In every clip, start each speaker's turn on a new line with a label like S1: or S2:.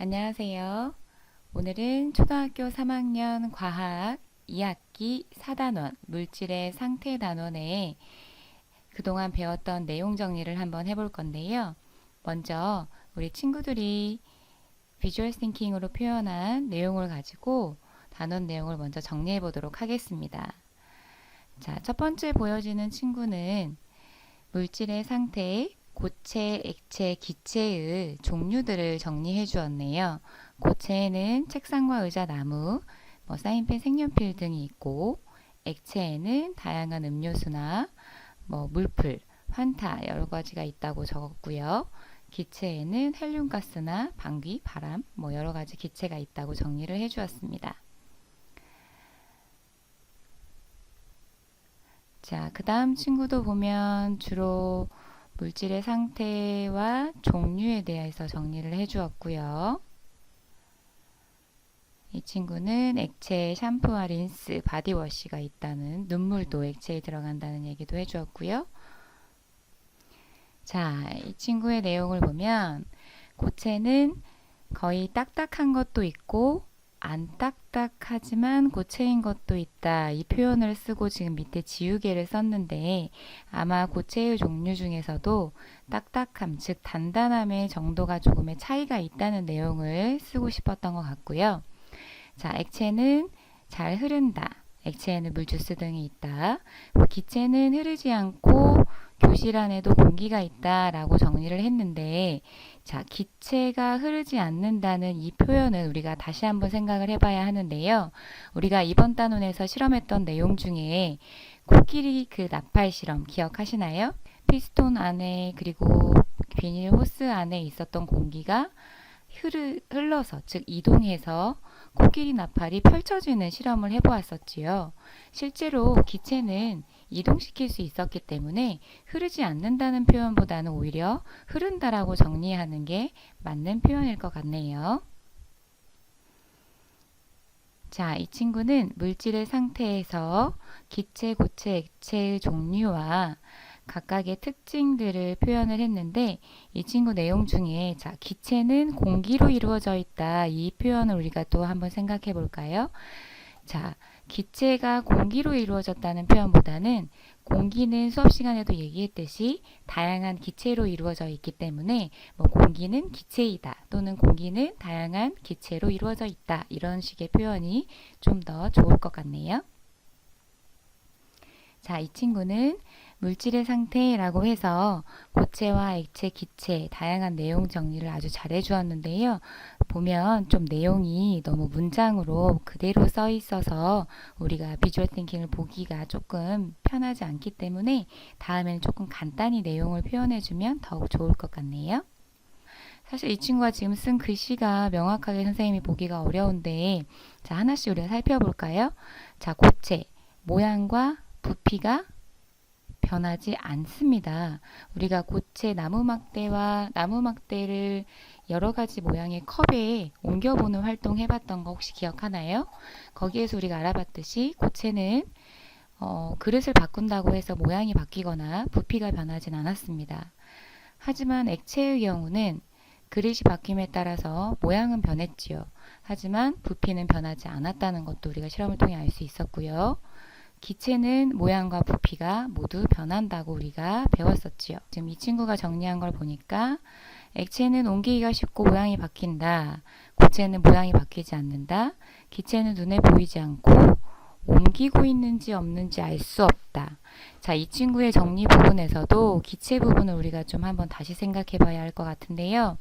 S1: 안녕하세요. 오늘은 초등학교 3학년 과학 2학기 4단원 물질의 상태 단원에 그동안 배웠던 내용 정리를 한번 해볼 건데요. 먼저 우리 친구들이 비주얼 싱킹으로 표현한 내용을 가지고 단원 내용을 먼저 정리해 보도록 하겠습니다. 자, 첫 번째 보여지는 친구는 물질의 상태, 고체, 액체, 기체의 종류들을 정리해 주었네요. 고체에는 책상과 의자, 나무, 사인펜, 색연필 등이 있고, 액체에는 다양한 음료수나 물풀, 환타 여러 가지가 있다고 적었고요. 기체에는 헬륨가스나 방귀, 바람 여러 가지 기체가 있다고 정리를 해 주었습니다. 자, 그 다음 친구도 보면 주로 물질의 상태와 종류에 대해서 정리를 해 주었고요. 이 친구는 액체 샴푸와 린스, 바디워시가 있다는, 눈물도 액체에 들어간다는 얘기도 해 주었고요. 자, 이 친구의 내용을 보면 고체는 거의 딱딱한 것도 있고 안 딱딱하지만 고체인 것도 있다. 이 표현을 쓰고 지금 밑에 지우개를 썼는데 아마 고체의 종류 중에서도 딱딱함, 즉 단단함의 정도가 조금의 차이가 있다는 내용을 쓰고 싶었던 것 같고요. 자, 액체는 잘 흐른다. 액체에는 물, 주스 등이 있다. 기체는 흐르지 않고 교실 안에도 공기가 있다라고 정리를 했는데, 자, 기체가 흐르지 않는다는 이 표현은 우리가 다시 한번 생각을 해봐야 하는데요. 우리가 이번 단원에서 실험했던 내용 중에 코끼리 그 나팔 실험 기억하시나요? 피스톤 안에 그리고 비닐 호스 안에 있었던 공기가 흘러서, 즉 이동해서 코끼리 나팔이 펼쳐지는 실험을 해보았었지요. 실제로 기체는 이동시킬 수 있었기 때문에 흐르지 않는다는 표현보다는 오히려 흐른다라고 정리하는 게 맞는 표현일 것 같네요. 자, 이 친구는 물질의 상태에서 기체, 고체, 액체의 종류와 각각의 특징들을 표현을 했는데 이 친구 내용 중에 자, 기체는 공기로 이루어져 있다. 이 표현을 우리가 또 한번 생각해 볼까요? 자, 기체가 공기로 이루어졌다는 표현보다는 공기는 수업 시간에도 얘기했듯이 다양한 기체로 이루어져 있기 때문에 공기는 기체이다 또는 공기는 다양한 기체로 이루어져 있다 이런 식의 표현이 좀 더 좋을 것 같네요. 자, 이 친구는 물질의 상태라고 해서 고체와 액체, 기체 다양한 내용 정리를 아주 잘해 주었는데요. 보면 좀 내용이 너무 문장으로 그대로 써 있어서 우리가 비주얼 띵킹을 보기가 조금 편하지 않기 때문에 다음에는 조금 간단히 내용을 표현해 주면 더욱 좋을 것 같네요. 사실 이 친구가 지금 쓴 글씨가 명확하게 선생님이 보기가 어려운데 자, 하나씩 우리가 살펴볼까요? 자, 고체 모양과 부피가 변하지 않습니다. 우리가 고체 나무막대와 나무막대를 여러 가지 모양의 컵에 옮겨보는 활동 해봤던 거 혹시 기억하나요? 거기에서 우리가 알아봤듯이 고체는 그릇을 바꾼다고 해서 모양이 바뀌거나 부피가 변하진 않았습니다. 하지만 액체의 경우는 그릇이 바뀜에 따라서 모양은 변했지요. 하지만 부피는 변하지 않았다는 것도 우리가 실험을 통해 알 수 있었고요. 기체는 모양과 부피가 모두 변한다고 우리가 배웠었지요. 지금 이 친구가 정리한 걸 보니까 액체는 옮기기가 쉽고 모양이 바뀐다. 고체는 모양이 바뀌지 않는다. 기체는 눈에 보이지 않고 옮기고 있는지 없는지 알 수 없다. 자, 이 친구의 정리 부분에서도 기체 부분을 우리가 좀 한번 다시 생각해 봐야 할 것 같은데요.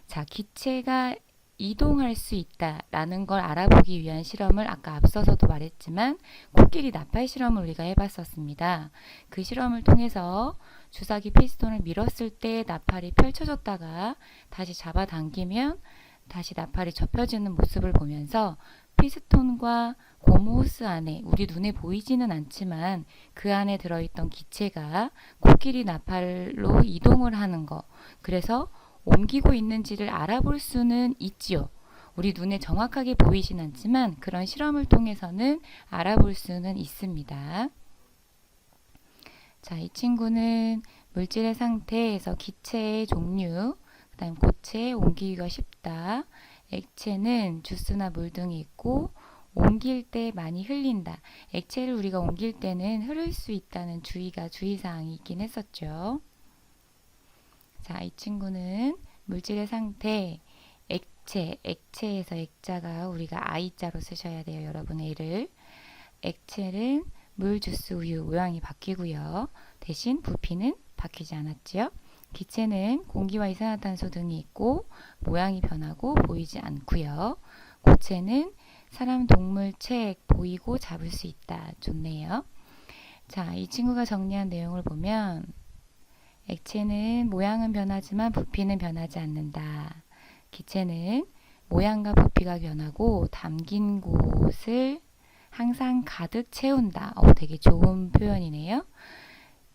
S1: 자, 기체가 이동할 수 있다라는 걸 알아보기 위한 실험을 아까 앞서서도 말했지만 코끼리 나팔 실험을 우리가 해봤었습니다. 그 실험을 통해서 주사기 피스톤을 밀었을 때 나팔이 펼쳐졌다가 다시 잡아당기면 다시 나팔이 접혀지는 모습을 보면서 피스톤과 고무 호스 안에 우리 눈에 보이지는 않지만 그 안에 들어있던 기체가 코끼리 나팔로 이동을 하는 거, 그래서 옮기고 있는지를 알아볼 수는 있지요. 우리 눈에 정확하게 보이진 않지만 그런 실험을 통해서는 알아볼 수는 있습니다. 자, 이 친구는 물질의 상태에서 기체의 종류, 그다음 고체 옮기기가 쉽다. 액체는 주스나 물 등이 있고 옮길 때 많이 흘린다. 액체를 우리가 옮길 때는 흐를 수 있다는 주의사항이 있긴 했었죠. 자, 이 친구는 물질의 상태, 액체에서 액자가 우리가 I자로 쓰셔야 돼요. 여러분의 이를. 액체는 물, 주스, 우유 모양이 바뀌고요. 대신 부피는 바뀌지 않았지요. 기체는 공기와 이산화탄소 등이 있고 모양이 변하고 보이지 않고요. 고체는 사람, 동물, 책 보이고 잡을 수 있다. 좋네요. 자, 이 친구가 정리한 내용을 보면 액체는 모양은 변하지만 부피는 변하지 않는다. 기체는 모양과 부피가 변하고 담긴 곳을 항상 가득 채운다. 되게 좋은 표현이네요.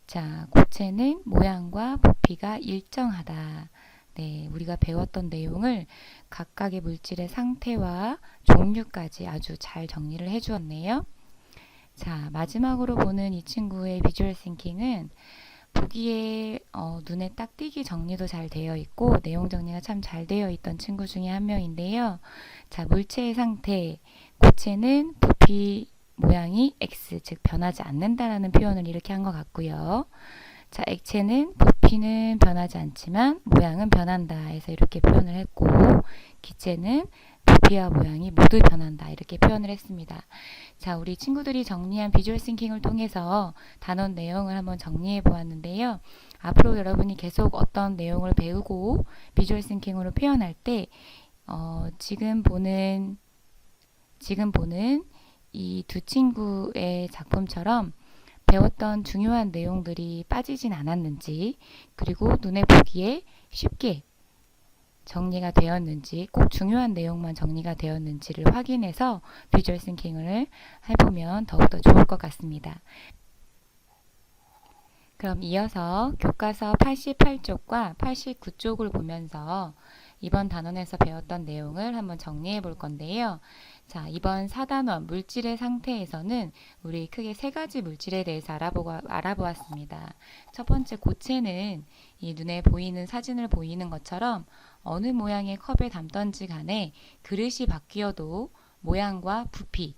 S1: 자, 고체는 모양과 부피가 일정하다. 네, 우리가 배웠던 내용을 각각의 물질의 상태와 종류까지 아주 잘 정리를 해주었네요. 자, 마지막으로 보는 이 친구의 비주얼 싱킹은 보기에 눈에 딱 띄게 정리도 잘 되어 있고 내용 정리가 참 잘 되어 있던 친구 중에 한 명인데요. 자, 물체의 상태, 고체는 부피 모양이 X, 즉 변하지 않는다라는 표현을 이렇게 한 것 같고요. 자, 액체는 부피는 변하지 않지만 모양은 변한다 해서 이렇게 표현을 했고, 기체는 부피와 모양이 모두 변한다 이렇게 표현을 했습니다. 자, 우리 친구들이 정리한 비주얼 싱킹을 통해서 단원 내용을 한번 정리해 보았는데요. 앞으로 여러분이 계속 어떤 내용을 배우고 비주얼 싱킹으로 표현할 때 지금 보는 이 두 친구의 작품처럼 배웠던 중요한 내용들이 빠지진 않았는지, 그리고 눈에 보기에 쉽게 정리가 되었는지, 꼭 중요한 내용만 정리가 되었는지를 확인해서 비주얼 싱킹을 해보면 더욱더 좋을 것 같습니다. 그럼 이어서 교과서 88쪽과 89쪽을 보면서 이번 단원에서 배웠던 내용을 한번 정리해 볼 건데요. 자, 이번 4단원 물질의 상태에서는 우리 크게 세 가지 물질에 대해서 알아보았습니다. 첫 번째 고체는 이 눈에 보이는 사진을 보이는 것처럼 어느 모양의 컵에 담던지 간에 그릇이 바뀌어도 모양과 부피,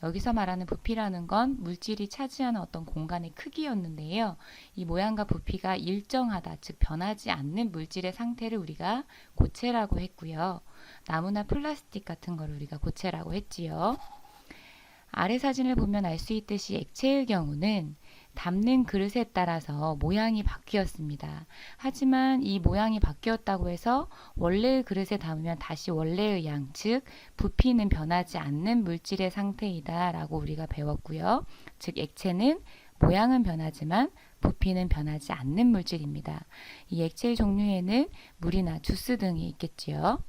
S1: 여기서 말하는 부피라는 건 물질이 차지하는 어떤 공간의 크기였는데요. 이 모양과 부피가 일정하다, 즉 변하지 않는 물질의 상태를 우리가 고체라고 했고요. 나무나 플라스틱 같은 걸 우리가 고체라고 했지요. 아래 사진을 보면 알 수 있듯이 액체의 경우는 담는 그릇에 따라서 모양이 바뀌었습니다. 하지만 이 모양이 바뀌었다고 해서 원래의 그릇에 담으면 다시 원래의 양, 즉 부피는 변하지 않는 물질의 상태이다 라고 우리가 배웠고요. 즉 액체는 모양은 변하지만 부피는 변하지 않는 물질입니다. 이 액체의 종류에는 물이나 주스 등이 있겠지요.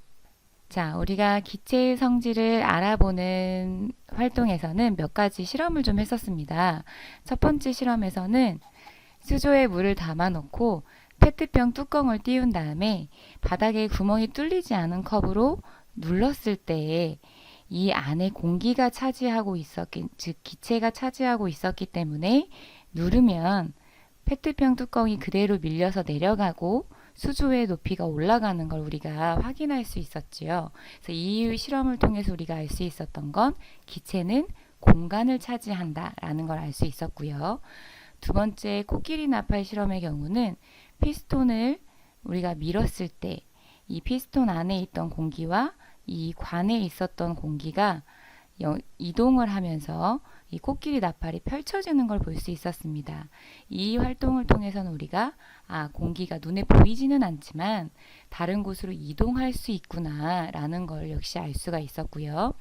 S1: 자, 우리가 기체의 성질을 알아보는 활동에서는 몇 가지 실험을 좀 했었습니다. 첫 번째 실험에서는 수조에 물을 담아 놓고 페트병 뚜껑을 띄운 다음에 바닥에 구멍이 뚫리지 않은 컵으로 눌렀을 때 이 안에 공기가 차지하고 즉 기체가 차지하고 있었기 때문에 누르면 페트병 뚜껑이 그대로 밀려서 내려가고 수조의 높이가 올라가는 걸 우리가 확인할 수 있었지요. 그래서 이 실험을 통해서 우리가 알 수 있었던 건 기체는 공간을 차지한다라는 걸 알 수 있었고요. 두 번째 코끼리 나팔 실험의 경우는 피스톤을 우리가 밀었을 때 이 피스톤 안에 있던 공기와 이 관에 있었던 공기가 이동을 하면서 이 코끼리 나팔이 펼쳐지는 걸 볼 수 있었습니다. 이 활동을 통해서는 우리가 공기가 눈에 보이지는 않지만 다른 곳으로 이동할 수 있구나 라는 걸 역시 알 수가 있었고요.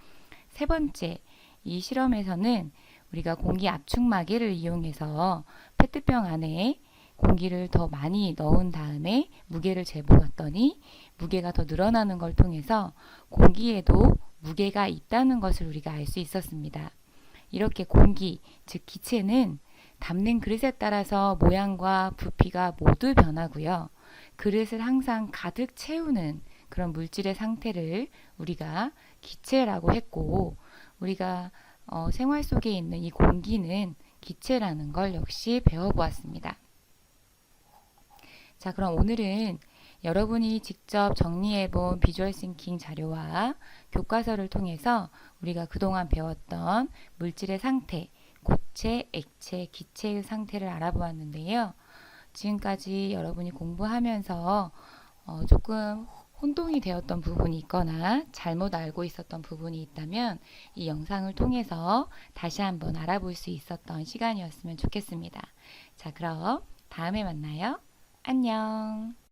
S1: 세 번째, 이 실험에서는 우리가 공기 압축마개를 이용해서 페트병 안에 공기를 더 많이 넣은 다음에 무게를 재보았더니 무게가 더 늘어나는 걸 통해서 공기에도 무게가 있다는 것을 우리가 알 수 있었습니다. 이렇게 공기, 즉 기체는 담는 그릇에 따라서 모양과 부피가 모두 변하고요. 그릇을 항상 가득 채우는 그런 물질의 상태를 우리가 기체라고 했고, 우리가 생활 속에 있는 이 공기는 기체라는 걸 역시 배워보았습니다. 자, 그럼 오늘은 여러분이 직접 정리해본 비주얼 싱킹 자료와 교과서를 통해서 우리가 그동안 배웠던 물질의 상태, 고체, 액체, 기체의 상태를 알아보았는데요. 지금까지 여러분이 공부하면서 조금 혼동이 되었던 부분이 있거나 잘못 알고 있었던 부분이 있다면 이 영상을 통해서 다시 한번 알아볼 수 있었던 시간이었으면 좋겠습니다. 자, 그럼 다음에 만나요. 안녕.